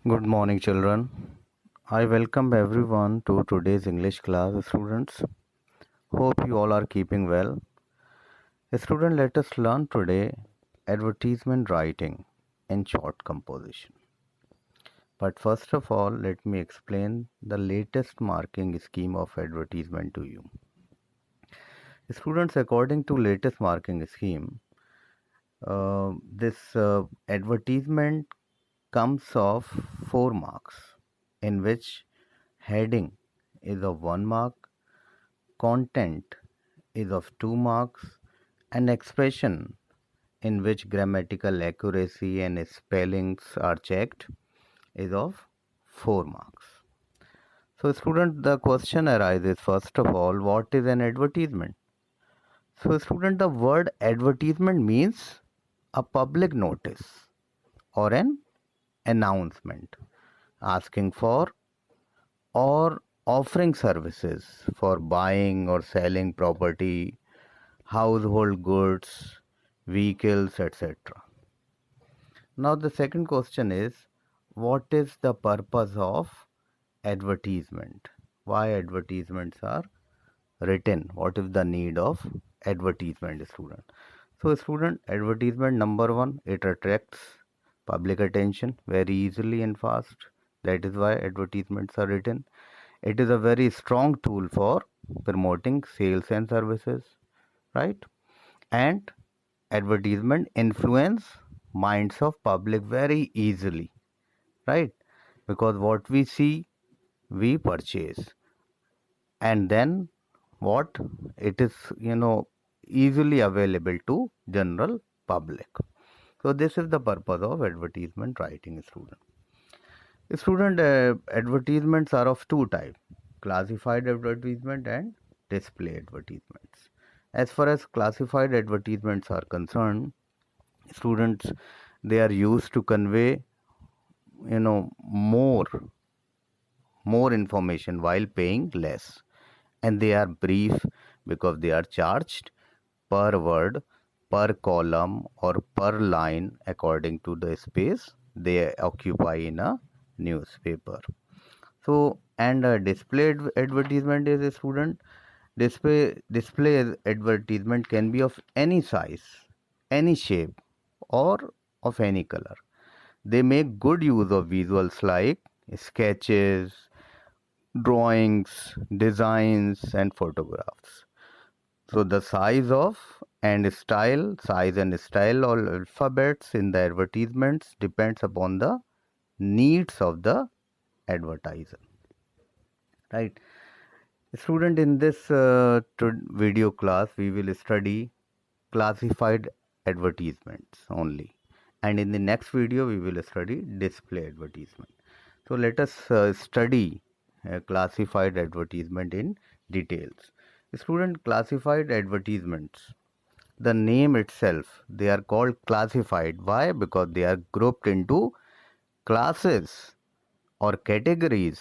Good morning, children. I welcome everyone to today's English class, students. Hope you all are keeping well. Student, let us learn today advertisement writing in short composition. But first of all, let me explain the latest marking scheme of advertisement to you. Students, according to latest marking scheme, this advertisement comes of 4 marks, in which heading is of 1 mark, content is of 2 marks, and expression in which grammatical accuracy and spellings are checked is of 4 marks. So, student, the question arises first of all, what is an advertisement? So, student, the word advertisement means a public notice or an announcement asking for or offering services for buying or selling property, household goods, vehicles, etc. Now, the second question is, what is the purpose of advertisement? Why advertisements are written? What is the need of advertisement, student? So, student, advertisement number one, it attracts public attention very easily and fast. That is why advertisements are written. It is a very strong tool for promoting sales and services, right? And advertisement influence minds of public very easily, right? Because what we see, we purchase, and then what it is, easily available to general public. So this is the purpose of advertisement writing, student. Student, advertisements are of two types: classified advertisement and display advertisements. As far as classified advertisements are concerned, students, they are used to convey, more information while paying less, and they are brief because they are charged per word, per column, or per line according to the space they occupy in a newspaper. So, and a displayed advertisement is a student. Display advertisement can be of any size, any shape, or of any color. They make good use of visuals like sketches, drawings, designs, and photographs. So the size and style or alphabets in the advertisements depends upon the needs of the advertiser, right? Student, in this video class, we will study classified advertisements only, and in the next video, we will study display advertisement. So let us study classified advertisement in details. Student, classified advertisements, the name itself, they are called classified. Why? Because they are grouped into classes or categories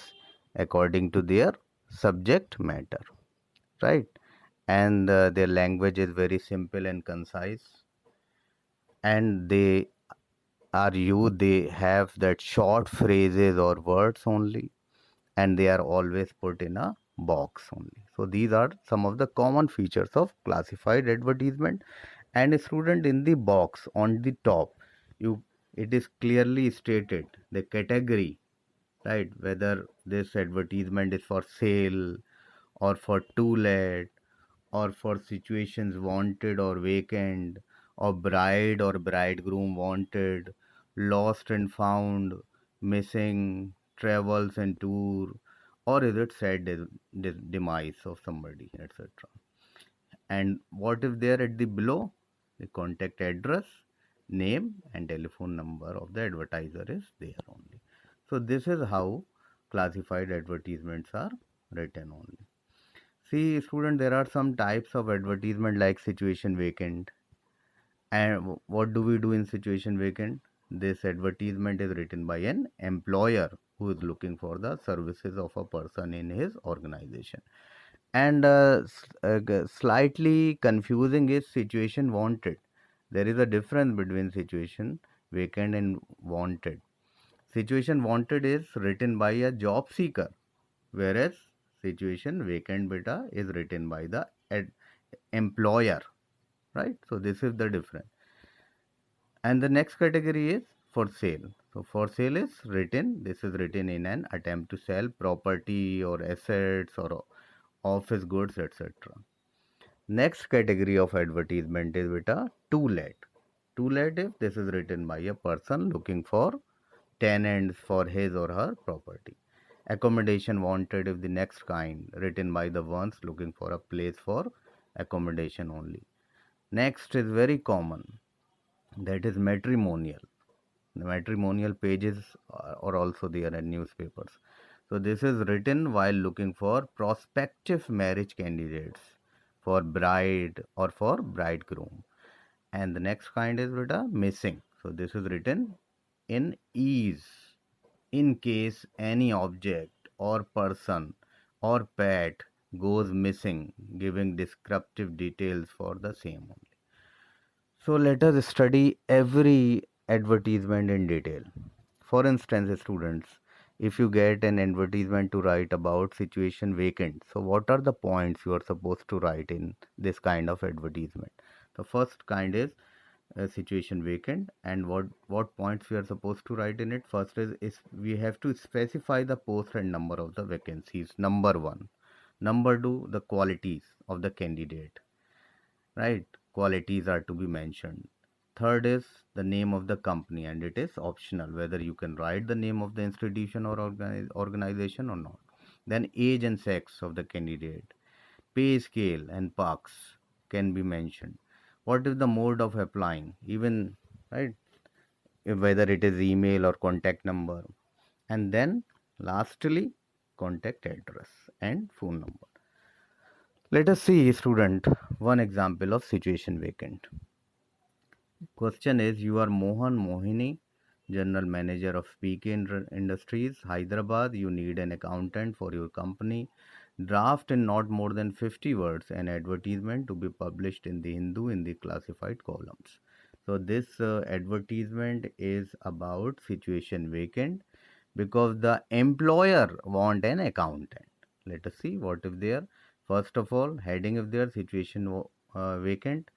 according to their subject matter, right? And their language is very simple and concise, and they have that short phrases or words only, and they are always put in a box only. So these are some of the common features of classified advertisement. And a student, in the box on the top, you it is clearly stated the category, right? Whether this advertisement is for sale or for to let, or for situations wanted or vacant, or bride or bridegroom wanted, lost and found, missing, travels and tour, or is it sad demise of somebody, etc. And what if there at the below? The contact address, name, and telephone number of the advertiser is there only. So this is how classified advertisements are written only. See, student, there are some types of advertisement like situation vacant. And what do we do in situation vacant? This advertisement is written by an employer who is looking for the services of a person in his organization. And slightly confusing is situation wanted. There is a difference between situation vacant and wanted. Situation wanted is written by a job seeker, whereas situation vacant beta is written by the employer, right? So this is the difference. And the next category is for sale. So for sale is written, this is written in an attempt to sell property or assets or office goods, etc. Next category of advertisement is with a to let. To let if this is written by a person looking for tenants for his or her property. Accommodation wanted if the next kind, written by the ones looking for a place for accommodation only. Next is very common, that is matrimonial. The matrimonial pages are also there in newspapers. So this is written while looking for prospective marriage candidates for bride or for bridegroom. And the next kind is written missing. So this is written in ease in case any object or person or pet goes missing, giving descriptive details for the same only. So let us study every advertisement in detail. For instance, students, if you get an advertisement to write about situation vacant, so what are the points you are supposed to write in this kind of advertisement? The first kind is situation vacant, and what points we are supposed to write in it. First is we have to specify the post and number of the vacancies. Number one. Number two, the qualities of the candidate, right? Qualities are to be mentioned. Third is the name of the company, and it is optional whether you can write the name of the institution or organization or not. Then age and sex of the candidate, pay scale and perks can be mentioned. What is the mode of applying, even, right? Whether it is email or contact number. And then lastly, contact address and phone number. Let us see, student, one example of situation vacant. Question is, you are Mohan Mohini, General Manager of PK Industries, Hyderabad. You need an accountant for your company. Draft in not more than 50 words an advertisement to be published in the Hindu in the classified columns. So this advertisement is about situation vacant because the employer want an accountant. Let us see what if there. First of all, heading if there situation vacant,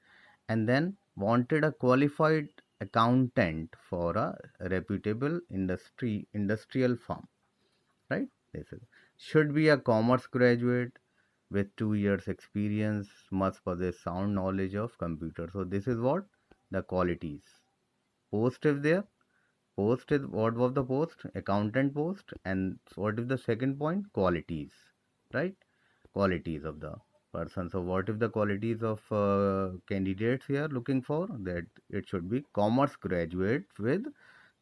and then wanted a qualified accountant for a reputable industrial firm, right? This is should be a commerce graduate with 2 years experience, must possess sound knowledge of computer. So this is what the qualities. Post is there. Post is, what was the post? Accountant post. And what is the second point? Qualities, right? Qualities of the person. So what if the qualities of candidates here looking for? That it should be commerce graduate with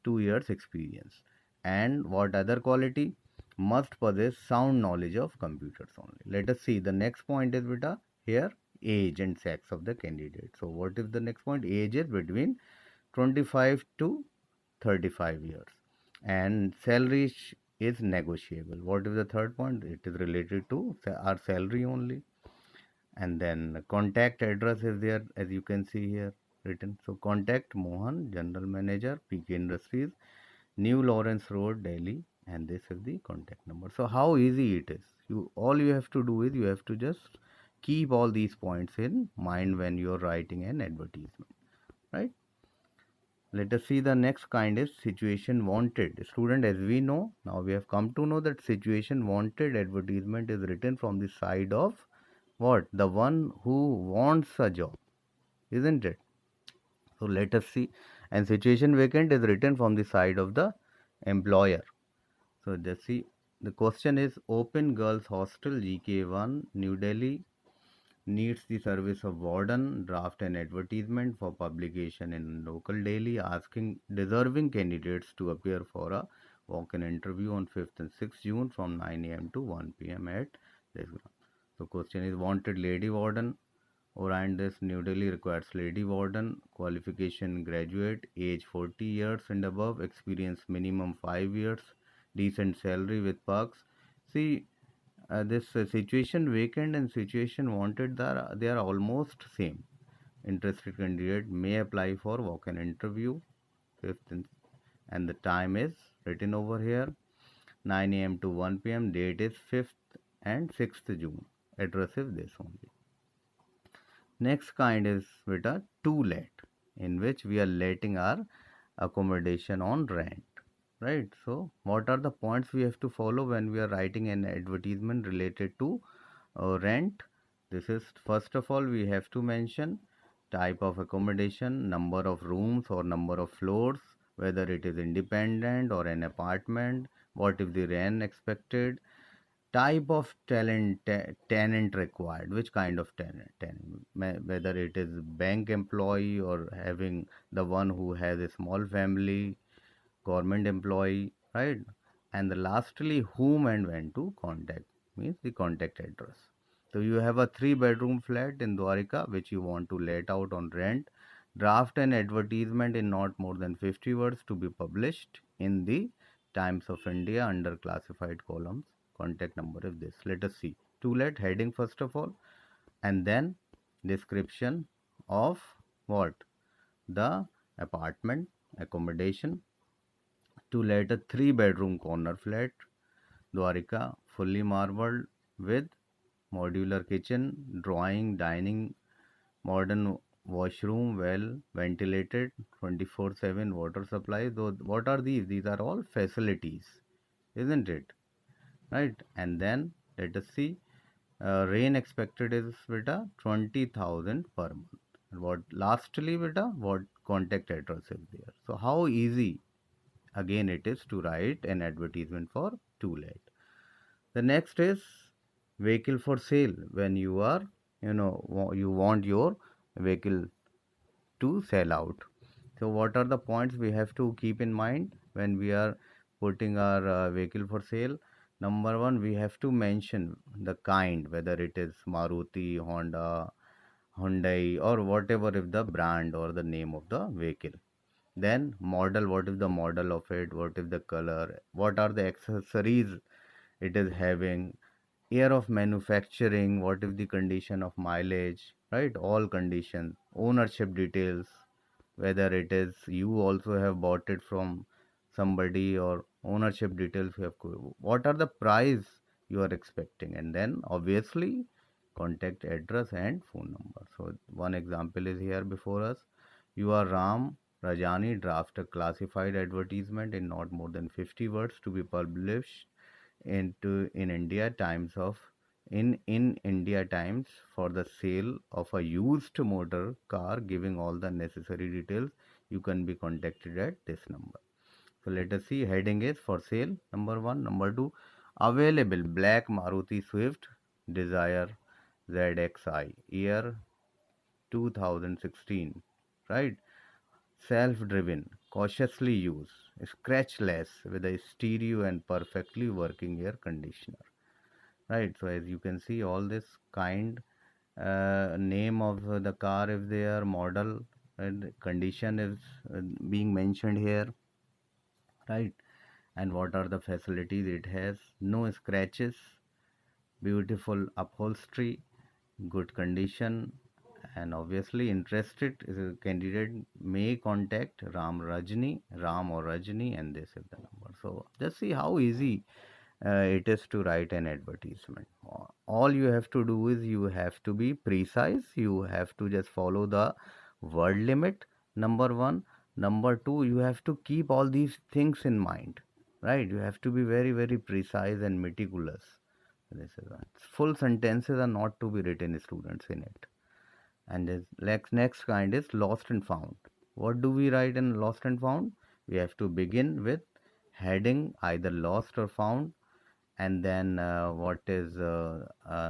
2 years experience. And what other quality? Must possess sound knowledge of computers only. Let us see the next point is with here age and sex of the candidate. So what if the next point? Age is between 25 to 35 years, and salary is negotiable. What is the third point? It is related to our salary only. And then contact address is there, as you can see here written. So contact Mohan, General Manager, PK Industries, New Lawrence Road, Delhi, and this is the contact number. So how easy it is. You all you have to do is you have to just keep all these points in mind when you are writing an advertisement, right? Let us see the next kind is situation wanted. Student, as we know, now we have come to know that situation wanted advertisement is written from the side of what? The one who wants a job, isn't it? So let us see. And situation vacant is written from the side of the employer. So just see. The question is Open Girls Hostel GK1 New Delhi needs the service of warden, draft an advertisement for publication in local daily asking deserving candidates to appear for a walk-in interview on 5th and 6th June from 9 a.m. to 1 p.m. at this ground. So question is wanted lady warden. This New Delhi requires lady warden, qualification graduate, age 40 years and above, experience minimum 5 years, decent salary with perks. See, this situation vacant and situation wanted, they are almost same. Interested candidate may apply for walk-in interview 5th and the time is written over here. 9 a.m. to 1 p.m. Date is 5th and 6th June. Address is this only. Next kind is with a to let, in which we are letting our accommodation on rent. Right. So, what are the points we have to follow when we are writing an advertisement related to rent? This is first of all, we have to mention type of accommodation, number of rooms or number of floors, whether it is independent or an apartment, what is the rent expected, type of tenant required, which kind of tenant, whether it is bank employee or having the one who has a small family, government employee, right? And the lastly, whom and when to contact, means the contact address. So you have a 3 bedroom flat in Dwarika which you want to let out on rent. Draft an advertisement in not more than 50 words to be published in the Times of India under classified columns. Contact number is this. Let us see. To let heading first of all, and then description of what? The apartment, accommodation, to let a 3 bedroom corner flat, Dwarika, fully marbled with modular kitchen, drawing, dining, modern washroom, well ventilated, 24/7 water supply. So, what are these? These are all facilities, isn't it? Right? And then let us see. Rain expected is beta 20,000 per month. And what lastly beta what contact address is there. So how easy again it is to write an advertisement for to let. The next is vehicle for sale. When you are, you want your vehicle to sell out. So what are the points we have to keep in mind when we are putting our vehicle for sale? Number one, we have to mention the kind, whether it is Maruti, Honda, Hyundai, or whatever if the brand or the name of the vehicle. Then model, what is the model of it, what is the color, what are the accessories it is having, year of manufacturing, what is the condition of mileage, right? All conditions, ownership details, whether it is you also have bought it from somebody or ownership details you have, what are the price you are expecting, and then obviously contact address and phone number. So one example is here before us. You are Ram Rajani, draft a classified advertisement in not more than 50 words to be published into in India Times of in India Times for the sale of a used motor car, giving all the necessary details. You can be contacted at this number. So let us see. Heading is for sale. Number one. Number two. Available black Maruti Swift Desire ZXI year 2016. Right. Self-driven, cautiously used, scratchless with a stereo and perfectly working air conditioner. Right. So as you can see, all this kind, name of the car is there, model and condition is being mentioned here, right? And what are the facilities it has? No scratches, beautiful upholstery, good condition, and obviously interested candidate may contact Ram or Rajni, and this is the number. So just see how easy it is to write an advertisement. All you have to do is you have to be precise. You have to just follow the word limit. Number one. Number two, you have to keep all these things in mind, right? You have to be very, very precise and meticulous. This is one. Full sentences are not to be written, students, in it. And this next kind is lost and found. What do we write in lost and found? We have to begin with heading either lost or found, and then what is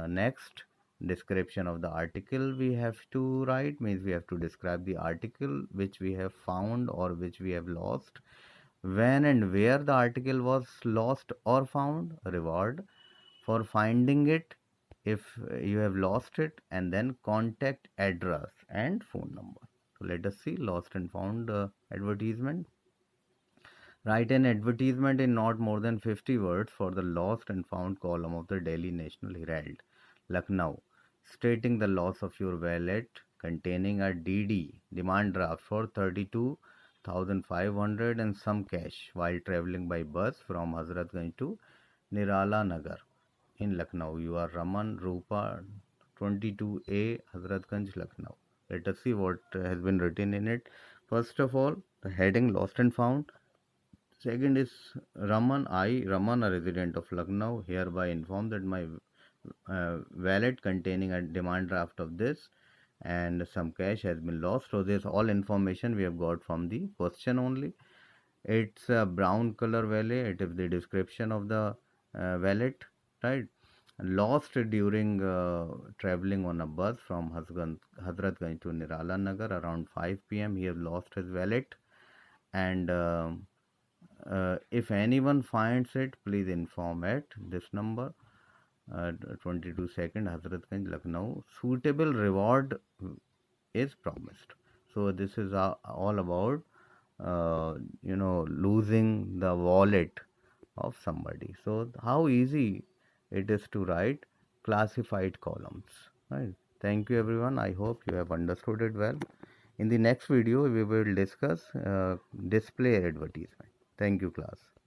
next? Description of the article we have to write, means we have to describe the article which we have found or which we have lost, when and where the article was lost or found, reward for finding it if you have lost it, and then contact address and phone number. So let us see lost and found advertisement. Write an advertisement in not more than 50 words for the lost and found column of the Delhi National Herald, Lucknow, stating the loss of your wallet containing a DD demand draft for 32 1500 and some cash while traveling by bus from Hazratganj to Nirala Nagar in Lucknow. You are Raman Rupa 22A, Hazratganj, Lucknow. Let us see what has been written in it. First of all, the heading lost and found. Second is Raman, a resident of Lucknow, hereby inform that my wallet containing a demand draft of this and some cash has been lost. So this all information we have got from the question only. It's a brown color wallet. It is the description of the wallet, right? Lost during traveling on a bus from Hazratganj to Nirala Nagar around 5 p.m. He has lost his wallet, and if anyone finds it, please inform at this number. 22 second, Hazratganj, Lucknow. Suitable reward is promised. So this is all about losing the wallet of somebody. So how easy it is to write classified columns, right? Thank you everyone. I hope you have understood it well. In the next video, we will discuss display advertisement. Thank you, class.